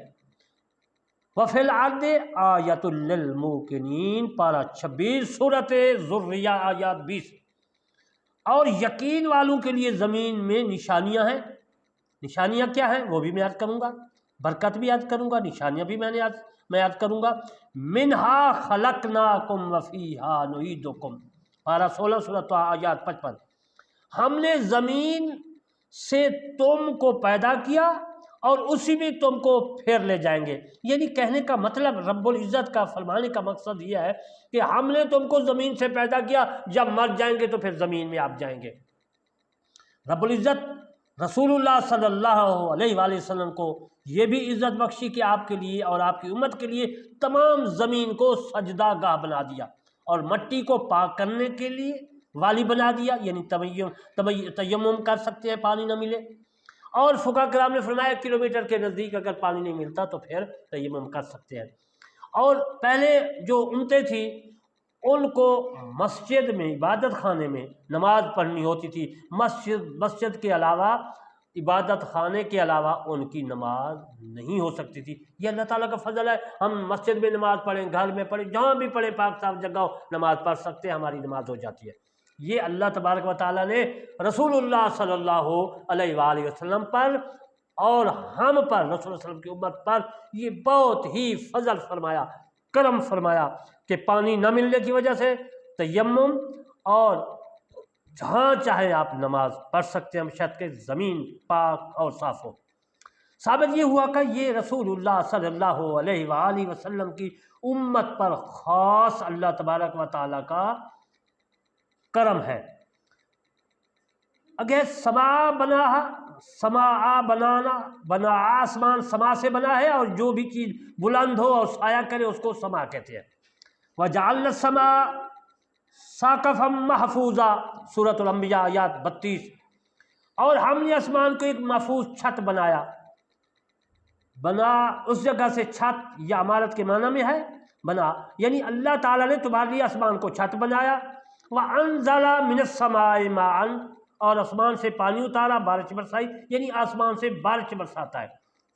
وَفِي الْأَرْضِ آیَةٌ لِّلْمُوقِنِينَ، پارہ 26 سورۃ ذریہ آیات 20، اور یقین والوں کے لیے زمین میں نشانیاں ہیں۔ نشانیاں کیا ہیں وہ بھی میں یاد کروں گا، برکت بھی یاد کروں گا، نشانیاں بھی میں یاد کروں گا۔ منہا خلقناکم وفیہا نعیدکم، پارہ 16 سورۃ آیات 55، ہم نے زمین سے تم کو پیدا کیا اور اسی میں تم کو پھیر لے جائیں گے۔ یعنی کہنے کا مطلب رب العزت کا فرمانے کا مقصد یہ ہے کہ ہم نے تم کو زمین سے پیدا کیا، جب مر جائیں گے تو پھر زمین میں آپ جائیں گے۔ رب العزت رسول اللہ صلی اللہ علیہ وآلہ وسلم کو یہ بھی عزت بخشی کہ آپ کے لیے اور آپ کی امت کے لیے تمام زمین کو سجدہ گاہ بنا دیا اور مٹی کو پاک کرنے کے لیے والی بنا دیا، یعنی تیمم کر سکتے ہیں پانی نہ ملے۔ اور فقہاء کرام نے فرمایا 1 کلومیٹر کے نزدیک اگر پانی نہیں ملتا تو پھر تیمم کر سکتے ہیں۔ اور پہلے جو امتیں تھیں ان کو مسجد میں، عبادت خانے میں نماز پڑھنی ہوتی تھی، مسجد کے علاوہ، عبادت خانے کے علاوہ ان کی نماز نہیں ہو سکتی تھی۔ یہ اللہ تعالیٰ کا فضل ہے، ہم مسجد میں نماز پڑھیں، گھر میں پڑھیں، جہاں بھی پڑھیں، پاک صاف جگہ ہو نماز پڑھ سکتے ہیں، ہماری نماز ہو جاتی ہے۔ یہ اللہ تبارک و تعالیٰ نے رسول اللہ صلی اللہ علیہ وآلہ وسلم پر اور ہم پر، رسول اللہ صلی اللہ علیہ وسلم کی امت پر یہ بہت ہی فضل فرمایا، کرم فرمایا کہ پانی نہ ملنے کی وجہ سے تیمم، اور جہاں چاہے آپ نماز پڑھ سکتے ہیں بشرط کہ زمین پاک اور صاف ہو۔ ثابت یہ ہوا کہ یہ رسول اللہ صلی اللہ علیہ وآلہ وسلم کی امت پر خاص اللہ تبارک و تعالیٰ کا کرم ہے۔ اگر بنا آسمان سما سے بنا ہے، اور جو بھی چیز بلند ہو اور سایہ کرے اس کو سما کہتے ہیں۔ وَجَعَلْنَا السَّمَاءَ سَقْفًا مَحْفُوظًا، سورۃ الانبیاء آیات 32، اور ہم نے آسمان کو ایک محفوظ چھت بنایا۔ بنا اس جگہ سے چھت یا عمارت کے معنی میں ہے بنا، یعنی اللہ تعالیٰ نے تمہارے لیے آسمان کو چھت بنایا۔ وَأَنزَلَ مِنَ السَّمَاءِ مَاءً، اور آسمان سے پانی اتارا، بارش برسائی، یعنی آسمان سے بارش برساتا ہے۔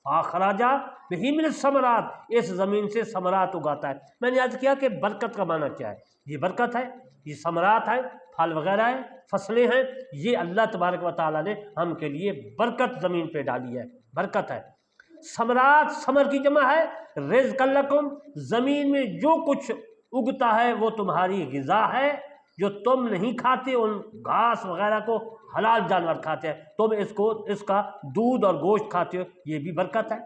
فاخراجا بہی من الثمرات، اس زمین سے ثمرات اگاتا ہے۔ میں نے عرض کیا کہ برکت کا معنی کیا ہے؟ یہ برکت ہے، یہ ثمرات ہے، پھل وغیرہ ہے، فصلیں ہیں، یہ اللہ تبارک و تعالیٰ نے ہم کے لیے برکت زمین پہ ڈالی ہے، برکت ہے۔ ثمرات، ثمر کی جمع ہے رزق لکم، زمین میں جو کچھ اگتا ہے وہ تمہاری غذا ہے، جو تم نہیں کھاتے ان گھاس وغیرہ کو حلال جانور کھاتے ہیں، تم اس کا دودھ اور گوشت کھاتے ہو، یہ بھی برکت ہے۔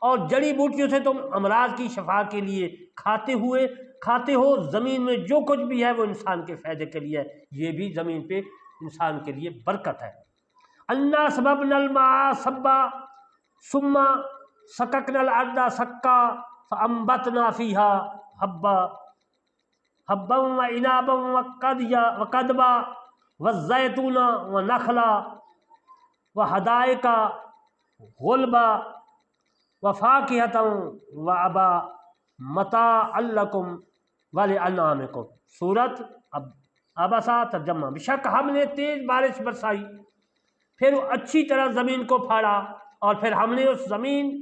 اور جڑی بوٹیوں سے تم امراض کی شفا کے لیے کھاتے ہو، زمین میں جو کچھ بھی ہے وہ انسان کے فائدے کے لیے ہے، یہ بھی زمین پہ انسان کے لیے برکت ہے۔ انا سببنا الماء صبا ثم سککنا الارض سکا فانبتنا فيها حبا وعنابا وقدبا والزیتون ونخلا وحدائق غلبا وفاکہۃ وابا متاعا لکم ولانعامکم۔ سورۃ عبسہ ترجمہ۔ بشک ہم نے تیز بارش برسائی، پھر اچھی طرح زمین کو پھاڑا، اور پھر ہم نے اس زمین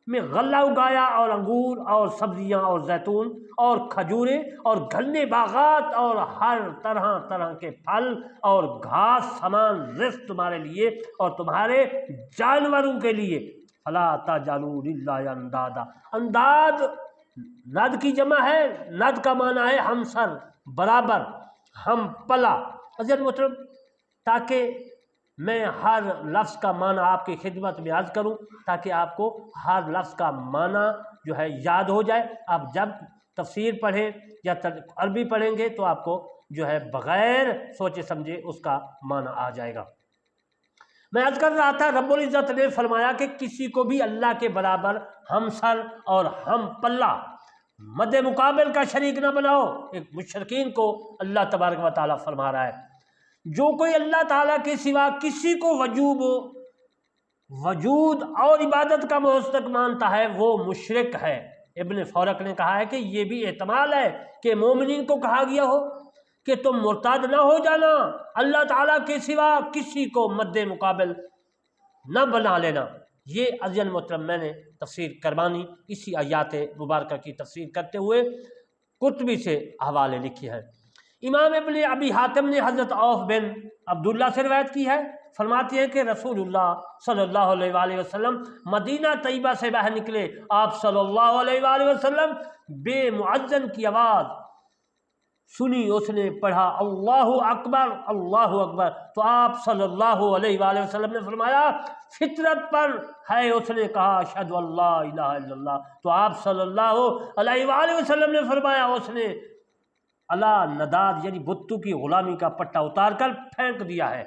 میں غلہ اگایا اور انگور اور سبزیاں اور زیتون اور کھجوریں اور گھنے باغات اور ہر طرح طرح کے پھل اور گھاس سامان رزق تمہارے لیے اور تمہارے جانوروں کے لیے۔ فلا تجعلوا للہ اندادا، انداد ند کی جمع ہے، ند کا معنی ہے ہمسر، برابر، ہم پلا۔ حضرت محترم، تاکہ میں ہر لفظ کا معنی آپ کی خدمت میں عرض کروں، تاکہ آپ کو ہر لفظ کا معنی جو ہے یاد ہو جائے، آپ جب تفسیر پڑھیں یا عربی پڑھیں گے تو آپ کو جو ہے بغیر سوچے سمجھے اس کا معنی آ جائے گا۔ میں عرض کر رہا تھا، رب العزت نے فرمایا کہ کسی کو بھی اللہ کے برابر ہمسر اور ہم پلہ، مد مقابل کا شریک نہ بناؤ۔ ایک مشرکین کو اللہ تبارک و تعالیٰ فرما رہا ہے، جو کوئی اللہ تعالیٰ کے سوا کسی کو وجود اور عبادت کا مستحق مانتا ہے وہ مشرک ہے۔ ابن فورق نے کہا ہے کہ یہ بھی احتمال ہے کہ مومنین کو کہا گیا ہو کہ تم مرتد نہ ہو جانا، اللہ تعالیٰ کے سوا کسی کو مد مقابل نہ بنا لینا۔ یہ عزیزاً محترم میں نے تفسیر کرمانی اسی آیات مبارکہ کی تفسیر کرتے ہوئے قرطبی سے حوالے لکھے ہیں۔ امام ابن ابی حاتم نے حضرت عوف بن عبداللہ سے روایت کی ہے، فرماتے ہیں کہ رسول اللہ صلی اللہ علیہ وآلہ وسلم مدینہ طیبہ سے باہر نکلے، آپ صلی اللہ علیہ وآلہ وسلم بے مؤذن کی آواز سنی، اس نے پڑھا اللہ اکبر اللہ اکبر، تو آپ صلی اللہ علیہ وآلہ وسلم نے فرمایا فطرت پر ہے، اس نے کہا اشہد ان لا الہ الا اللہ، تو آپ صلی اللہ علیہ وآلہ وسلم نے فرمایا اس نے اللہ نداد یعنی بتوں کی غلامی کا پٹا اتار کر پھینک دیا ہے۔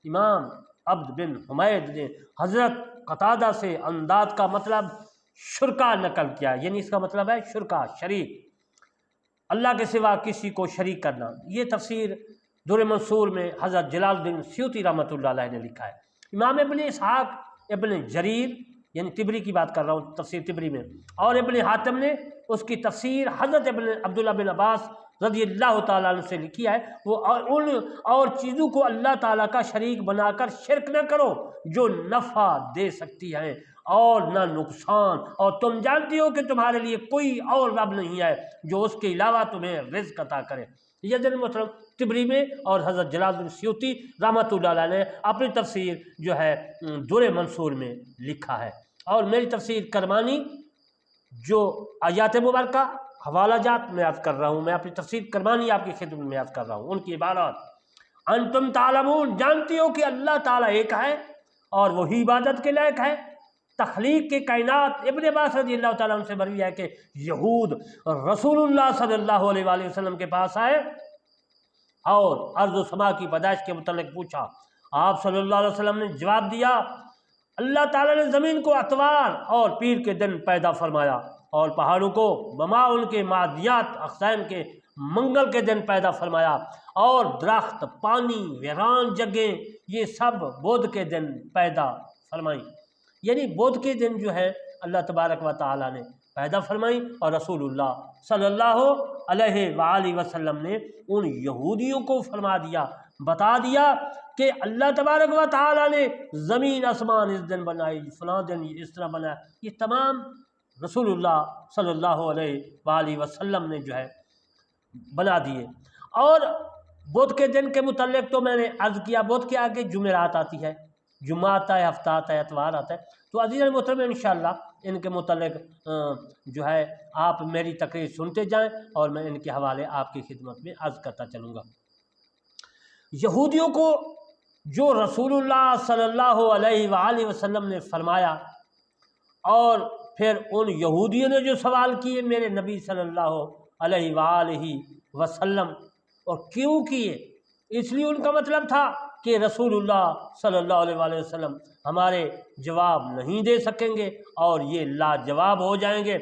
امام عبد بن حمید نے حضرت قتادہ سے انداد کا مطلب شرکا نقل کیا، یعنی اس کا مطلب ہے شرکا، شریک، اللہ کے سوا کسی کو شریک کرنا۔ یہ تفسیر در منصور میں حضرت جلال الدین سیوطی رحمۃ اللہ علیہ نے لکھا ہے۔ امام ابن اسحاق ابن جریر یعنی طبری کی بات کر رہا ہوں، تفسیر طبری میں، اور ابن حاتم نے اس کی تفسیر حضرت ابن عبداللہ بن عباس رضی اللہ تعالیٰ عنہ سے لکھی ہے، وہ ان اور چیزوں کو اللہ تعالیٰ کا شریک بنا کر شرک نہ کرو جو نفع دے سکتی ہیں اور نہ نقصان، اور تم جانتی ہو کہ تمہارے لیے کوئی اور رب نہیں ہے جو اس کے علاوہ تمہیں رزق عطا کرے۔ یہ دن محترم طبری میں اور حضرت جلال الدین سیوطی رحمۃ اللہ علیہ نے اپنی تفسیر جو ہے در منصور میں لکھا ہے، اور میری تفسیر کرمانی جو آیات مبارکہ حوالہ جات میں یاد کر رہا ہوں، میں اپنی تفسیر کرمانی آپ کی خدمت میں یاد کر رہا ہوں، ان کی عبارات انتم تعلمون، جانتی ہو کہ اللہ تعالیٰ ایک ہے اور وہی عبادت کے لائق ہے۔ تخلیق کے کائنات، ابن عباس رضی اللہ تعالیٰ عنہ سے مروی ہے کہ یہود رسول اللہ صلی اللہ علیہ وآلہ وسلم کے پاس آئے اور ارض و سما کی پیدائش کے متعلق پوچھا، آپ صلی اللہ علیہ وسلم نے جواب دیا اللہ تعالیٰ نے زمین کو اتوار اور پیر کے دن پیدا فرمایا اور پہاڑوں کو بما ان کے معدنیات اقسام کے منگل کے دن پیدا فرمایا، اور درخت، پانی، ویران جگہیں یہ سب بدھ کے دن پیدا فرمائی۔ یعنی بدھ کے دن جو ہے اللہ تبارک و تعالیٰ نے پیدا فرمائی، اور رسول اللہ صلی اللہ علیہ وآلہ وسلم نے ان یہودیوں کو فرما دیا بتا دیا کہ اللہ تبارک و تعالیٰ نے زمین آسمان اس دن بنائی، فلاں دن اس طرح بنایا، یہ تمام رسول اللہ صلی اللہ علیہ وآلہ وسلم نے جو ہے بنا دیے۔ اور بدھ کے دن کے متعلق تو میں نے عرض کیا، بدھ کے آگے جمعرات آتی ہے، جمعہ آتا ہے، ہفتہ آتا ہے، اتوار آتا ہے، تو عزیز محترم انشاءاللہ ان کے متعلق جو ہے آپ میری تقریر سنتے جائیں اور میں ان کے حوالے آپ کی خدمت میں عرض کرتا چلوں گا۔ یہودیوں کو جو رسول اللہ صلی اللہ علیہ وآلہ وسلم نے فرمایا، اور پھر ان یہودیوں نے جو سوال کیے میرے نبی صلی اللہ علیہ وآلہ وسلم، اور کیوں کیے؟ اس لیے ان کا مطلب تھا کہ رسول اللہ صلی اللہ علیہ وآلہ وسلم ہمارے جواب نہیں دے سکیں گے اور یہ لاجواب ہو جائیں گے،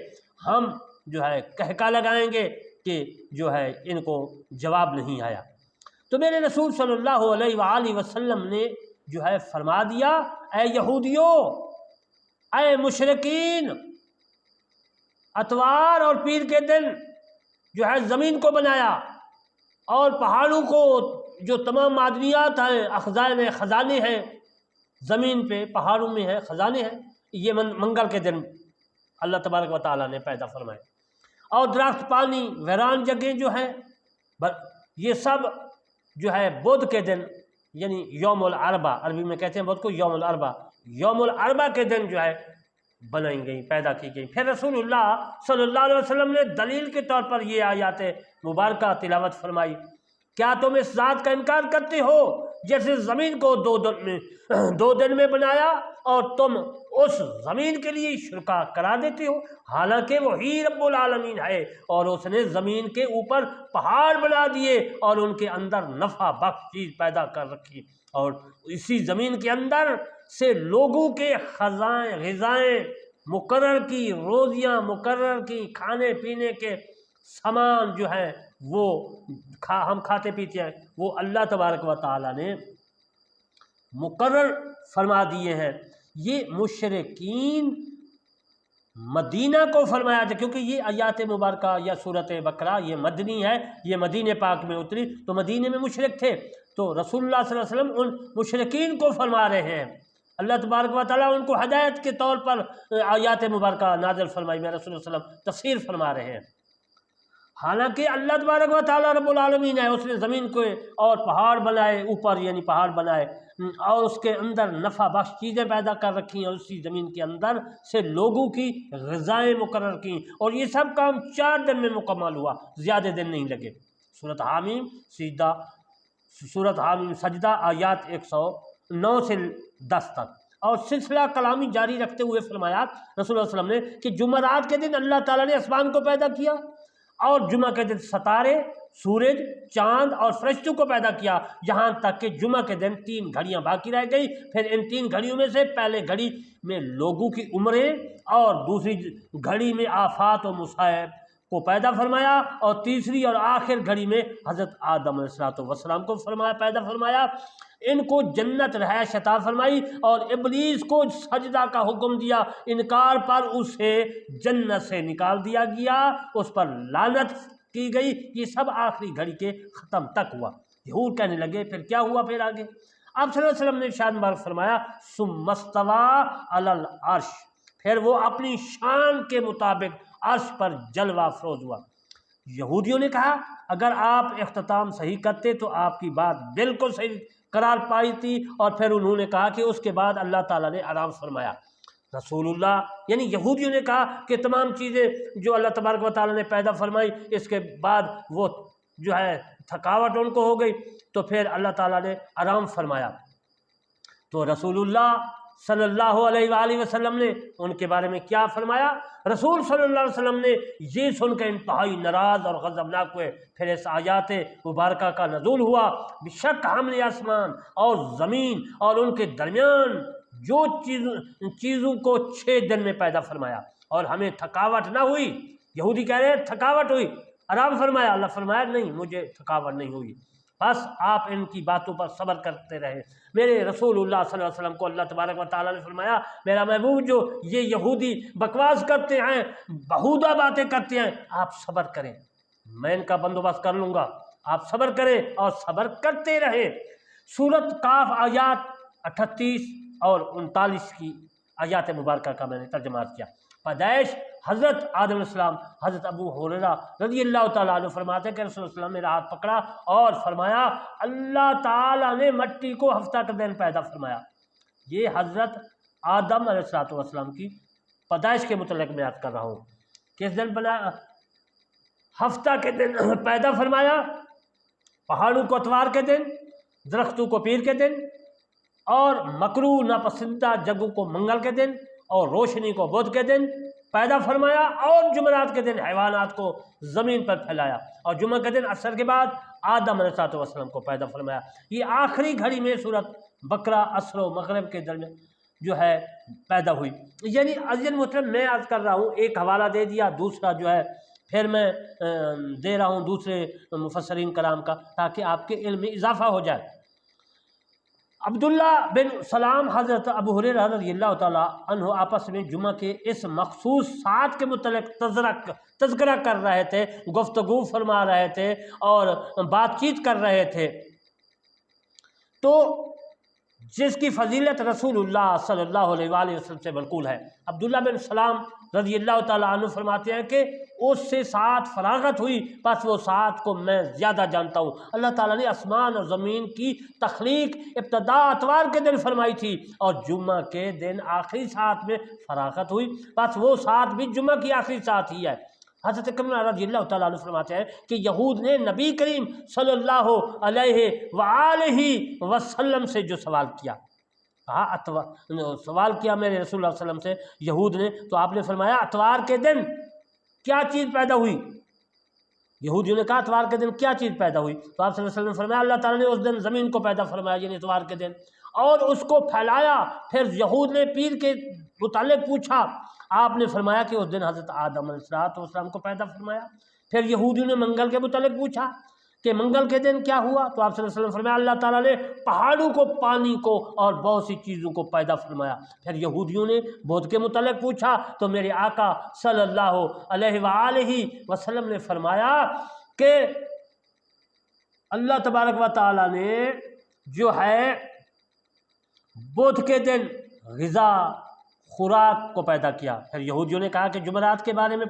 ہم جو ہے کہکا لگائیں گے کہ جو ہے ان کو جواب نہیں آیا۔ تو میرے رسول صلی اللہ علیہ وآلہ وسلم نے جو ہے فرما دیا، اے یہودیوں، اے مشرکین، اتوار اور پیر کے دن جو ہے زمین کو بنایا اور پہاڑوں کو، جو تمام معدنیات ہیں، خزانے ہیں زمین پہ، پہاڑوں میں ہیں، خزانے ہیں، یہ منگل کے دن اللہ تبارک و تعالیٰ نے پیدا فرمائے۔ اور درخت، پانی، ویران جگہیں جو ہیں، یہ سب جو ہے بدھ کے دن، یعنی یوم الاربعہ، عربی میں کہتے ہیں بدھ کو یوم الاربعہ، یوم الاربعہ کے دن جو ہے بنائی گئی، پیدا کی گئی۔ پھر رسول اللہ صلی اللہ علیہ وسلم نے دلیل کے طور پر یہ آیات مبارکہ تلاوت فرمائی، کیا تم اس ذات کا انکار کرتے ہو جیسے زمین کو دو دن میں بنایا اور تم اس زمین کے لیے شرکا کرا دیتے ہو، حالانکہ وہی رب العالمین ہے اور اس نے زمین کے اوپر پہاڑ بنا دیے اور ان کے اندر نفع بخش چیز پیدا کر رکھی، اور اسی زمین کے اندر سے لوگوں کے غذائیں مقرر کی، روزیاں مقرر کی، کھانے پینے کے سامان جو ہیں وہ ہم کھاتے پیتے ہیں، وہ اللہ تبارک و تعالیٰ نے مقرر فرما دیے ہیں۔ یہ مشرکین مدینہ کو فرمایا تھا، کیونکہ یہ آیات مبارکہ یا سورۃ بقرہ یہ مدنی ہے، یہ مدینہ پاک میں اتری، تو مدینہ میں مشرک تھے، تو رسول اللہ صلی اللہ علیہ وسلم ان مشرکین کو فرما رہے ہیں۔ اللہ تبارک و تعالیٰ ان کو ہدایت کے طور پر آیات مبارکہ نازل فرمائی، میں رسول اللہ صلی اللہ علیہ وسلم تفسیر فرما رہے ہیں۔ حالانکہ اللہ تبارک و تعالیٰ رب العالمین ہے، اس نے زمین کو اور پہاڑ بنائے، اوپر یعنی پہاڑ بنائے اور اس کے اندر نفع بخش چیزیں پیدا کر رکھی ہیں، اور اسی زمین کے اندر سے لوگوں کی غذائیں مقرر کی، اور یہ سب کام 4 دن میں مکمل ہوا، زیادہ دن نہیں لگے۔ سورۃ حامیم سجدہ آیات 109 سے 10 تک، اور سلسلہ کلامی جاری رکھتے ہوئے فرمایا رسول اللہ صلی اللہ علیہ وسلم نے کہ جمعرات کے دن اللہ تعالیٰ نے آسمان کو پیدا کیا، اور جمعہ کے دن ستارے، سورج، چاند اور فرشتوں کو پیدا کیا، یہاں تک کہ جمعہ کے دن 3 گھڑیاں باقی رہ گئی۔ پھر ان 3 گھڑیوں میں سے پہلے گھڑی میں لوگوں کی عمریں اور دوسری گھڑی میں آفات و مصائب کو پیدا فرمایا، اور تیسری اور آخر گھڑی میں حضرت آدم علیہ السلام کو پیدا فرمایا، ان کو جنت رہائش عطا فرمائی، اور ابلیس کو سجدہ کا حکم دیا، انکار پر اسے جنت سے نکال دیا گیا، اس پر لعنت کی گئی۔ یہ سب آخری گھڑی کے ختم تک ہوا۔ یہود کہنے لگے پھر کیا ہوا؟ پھر آگے آپ صلی اللہ علیہ وسلم نے ارشاد مبارک فرمایا، ثم استویٰ علی العرش، پھر وہ اپنی شان کے مطابق عرش پر جلوہ افروز ہوا۔ یہودیوں نے کہا اگر آپ اختتام صحیح کرتے تو آپ کی بات بالکل صحیح قرار پائی تھی، اور پھر انہوں نے کہا کہ اس کے بعد اللہ تعالیٰ نے آرام فرمایا۔ رسول اللہ یعنی یہودیوں نے کہا کہ تمام چیزیں جو اللہ تبارک و تعالیٰ نے پیدا فرمائی، اس کے بعد وہ جو ہے تھکاوٹ ان کو ہو گئی، تو پھر اللہ تعالیٰ نے آرام فرمایا۔ تو رسول اللہ صلی اللہ علیہ وآلہ وسلم نے ان کے بارے میں کیا فرمایا؟ رسول صلی اللہ علیہ وسلم نے یہ سن کے انتہائی ناراض اور غضبناک ہوئے، پھر اس آیات مبارکہ کا نزول ہوا، بے شک ہم نے آسمان اور زمین اور ان کے درمیان جو چیزوں کو 6 دن میں پیدا فرمایا، اور ہمیں تھکاوٹ نہ ہوئی۔ یہودی کہہ رہے ہیں تھکاوٹ ہوئی، آرام فرمایا، اللہ فرمایا نہیں، مجھے تھکاوٹ نہیں ہوئی، بس آپ ان کی باتوں پر صبر کرتے رہے۔ میرے رسول اللہ صلی اللہ علیہ وسلم کو اللہ تبارک و تعالیٰ نے فرمایا، میرا محبوب جو یہ یہودی بکواس کرتے ہیں، بہودہ باتیں کرتے ہیں، آپ صبر کریں، میں ان کا بندوبست کر لوں گا، آپ صبر کریں اور صبر کرتے رہیں۔ سورۃ کاف آیات 38 اور 39 کی آیات مبارکہ کا میں نے ترجمہ کیا۔ پیدائش حضرت آدم علیہ السلام، حضرت ابو ہریرہ رضی اللہ تعالیٰ عنہ فرماتے ہیں کہ رسول اللہ علیہ وسلم نے میرا ہاتھ پکڑا اور فرمایا اللہ تعالیٰ نے مٹی کو ہفتہ کا دن پیدا فرمایا۔ یہ حضرت آدم علیہ السلام کی پیدائش کے متعلق میں یاد کر رہا ہوں۔ کس دن بنا؟ ہفتہ کے دن پیدا فرمایا، پہاڑوں کو اتوار کے دن، درختوں کو پیر کے دن، اور مکروہ ناپسندہ جگہوں کو منگل کے دن، اور روشنی کو بدھ کے دن پیدا فرمایا، اور جمعرات کے دن حیوانات کو زمین پر پھیلایا، اور جمعہ کے دن عصر کے بعد آدم علیہ السلام کو پیدا فرمایا۔ یہ آخری گھڑی میں سورۃ بقرہ عصر و مغرب کے درمیان جو ہے پیدا ہوئی۔ یعنی عزیز محترم میں عرض کر رہا ہوں، ایک حوالہ دے دیا، دوسرا جو ہے پھر میں دے رہا ہوں دوسرے مفسرین کرام کا، تاکہ آپ کے علم میں اضافہ ہو جائے۔ عبداللہ بن سلام حضرت ابو ہریرہ رضی اللہ تعالیٰ عنہ آپس میں جمعہ کے اس مخصوص ساعت کے متعلق تذکرہ کر رہے تھے، گفتگو فرما رہے تھے اور بات چیت کر رہے تھے، تو جس کی فضیلت رسول اللہ صلی اللہ علیہ وآلہ وسلم سے منقول ہے۔ عبداللہ بن سلام رضی اللہ تعالیٰ عنہ فرماتے ہیں کہ اس سے ساعت فراغت ہوئی، بس وہ ساعت کو میں زیادہ جانتا ہوں۔ اللہ تعالیٰ نے آسمان اور زمین کی تخلیق ابتدا اتوار کے دن فرمائی تھی، اور جمعہ کے دن آخری ساعت میں فراغت ہوئی، بس وہ ساعت بھی جمعہ کی آخری ساعت ہی ہے۔ حضرت اکرمہ رضی اللہ تعالیٰ عنہ فرماتے ہیں کہ یہود نے نبی کریم صلی اللہ علیہ وآلہ وسلم سے جو سوال کیا، سوال کیا میرے رسول اللہ صلی اللہ علیہ وسلم سے یہود نے، تو آپ نے فرمایا اتوار کے دن کیا چیز پیدا ہوئی؟ یہودیوں نے کہا اتوار کے دن کیا چیز پیدا ہوئی؟ تو آپ صلی اللہ علیہ وسلم نے فرمایا اللہ تعالیٰ نے اس دن زمین کو پیدا فرمایا، یعنی اتوار کے دن، اور اس کو پھیلایا۔ پھر یہود نے پیر کے متعلق پوچھا، آپ نے فرمایا کہ اس دن حضرت آدم علیہ السلام کو پیدا فرمایا۔ پھر یہودیوں نے منگل کے متعلق پوچھا کہ منگل کے دن کیا ہوا؟ تو آپ صلی اللہ علیہ وسلم نے فرمایا اللہ تعالیٰ نے پہاڑوں کو، پانی کو اور بہت سی چیزوں کو پیدا فرمایا۔ پھر یہودیوں نے بدھ کے متعلق پوچھا، تو میرے آقا صلی اللہ علیہ وآلہ وسلم نے فرمایا کہ اللہ تبارک و تعالیٰ نے جو ہے بدھ کے دن غذا، خوراک کو پیدا کیا۔ پھر یہودیوں نے کہا کہ جمعرات کے بارے میں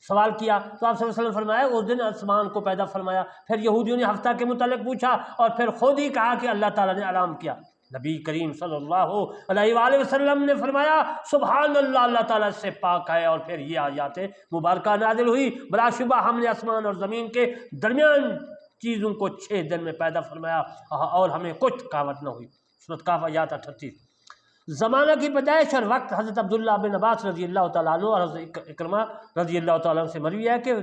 سوال کیا، تو آپ صلی اللہ علیہ وسلم فرمایا اس دن آسمان کو پیدا فرمایا۔ پھر یہودیوں نے ہفتہ کے متعلق پوچھا، اور پھر خود ہی کہا کہ اللہ تعالیٰ نے اعلان کیا۔ نبی کریم صلی اللہ علیہ وآلہ وسلم نے فرمایا سبحان اللہ، اللہ تعالیٰ سے پاک ہے، اور پھر یہ آیات مبارکہ نازل ہوئی بلا شبہ ہم نے آسمان اور زمین کے درمیان چیزوں کو 6 دن میں پیدا فرمایا، اور ہمیں کچھ تھکاوٹ نہ ہوئی۔ سورۃ کاف آیات 38۔ زمانہ کی پیدائش اور وقت حضرت عبداللہ بن عباس رضی اللہ تعالیٰ عنہ اور حضرت اکرمہ رضی اللہ تعالیٰ عنہ سے مروی ہے کہ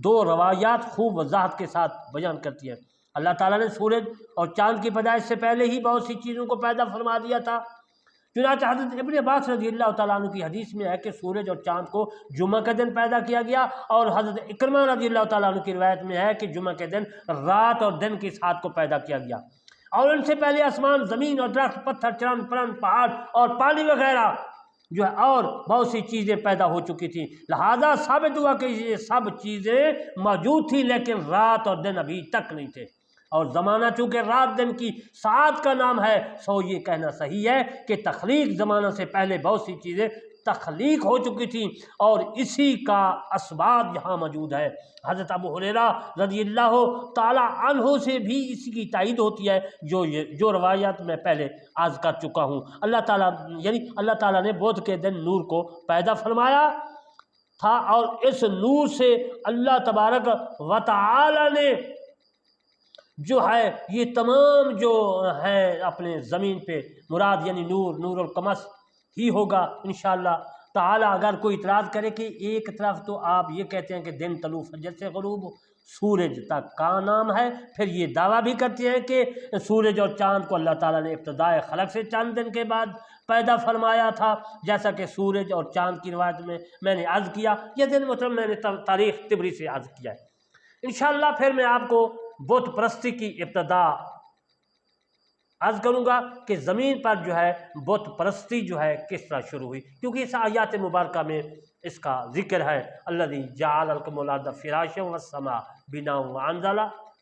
2 روایات خوب وضاحت کے ساتھ بیان کرتی ہیں۔ اللہ تعالیٰ نے سورج اور چاند کی پیدائش سے پہلے ہی بہت سی چیزوں کو پیدا فرما دیا تھا۔ چنانچہ حضرت ابن عباس رضی اللہ تعالیٰ عنہ کی حدیث میں ہے کہ سورج اور چاند کو جمعہ کے دن پیدا کیا گیا، اور حضرت اکرمہ رضی اللہ تعالیٰ عنہ کی روایت میں ہے کہ جمعہ کے دن رات اور دن کی ساعت کو پیدا کیا گیا، اور ان سے پہلے آسمان، زمین اور درخت، پتھر، چرند، پرند، پہاڑ اور پانی وغیرہ جو ہے اور بہت سی چیزیں پیدا ہو چکی تھیں۔ لہذا ثابت ہوا کہ یہ سب چیزیں موجود تھیں، لیکن رات اور دن ابھی تک نہیں تھے، اور زمانہ چونکہ رات دن کی ساعت کا نام ہے، سو یہ کہنا صحیح ہے کہ تخلیق زمانہ سے پہلے بہت سی چیزیں تخلیق ہو چکی تھیں، اور اسی کا اسباب یہاں موجود ہے۔ حضرت ابو ہریرہ رضی اللہ تعالیٰ عنہ سے بھی اسی کی تائید ہوتی ہے جو روایات میں پہلے عرض کر چکا ہوں۔ اللہ تعالیٰ نے بدھ کے دن نور کو پیدا فرمایا تھا، اور اس نور سے اللہ تبارک و تعالیٰ نے جو ہے یہ تمام جو ہیں اپنے زمین پہ مراد، یعنی نور القمص ہی ہوگا انشاءاللہ تعالی۔ اگر کوئی اعتراض کرے کہ ایک طرف تو آپ یہ کہتے ہیں کہ دن طلوع فجر سے غروب سورج تک کا نام ہے، پھر یہ دعویٰ بھی کرتے ہیں کہ سورج اور چاند کو اللہ تعالیٰ نے ابتدائے خلق سے چند دن کے بعد پیدا فرمایا تھا، جیسا کہ سورج اور چاند کی روایت میں نے عرض کیا، یہ دن مطلب میں نے تاریخ طبری سے عرض کیا ہے۔ انشاءاللہ پھر میں آپ کو بت پرستی کی ابتدا عرض کروں گا کہ زمین پر جو ہے بت پرستی جو ہے کس طرح شروع ہوئی، کیونکہ اس آیات مبارکہ میں اس کا ذکر ہے الذی جعل لکم الارض فراشا والسماء بناء وانزل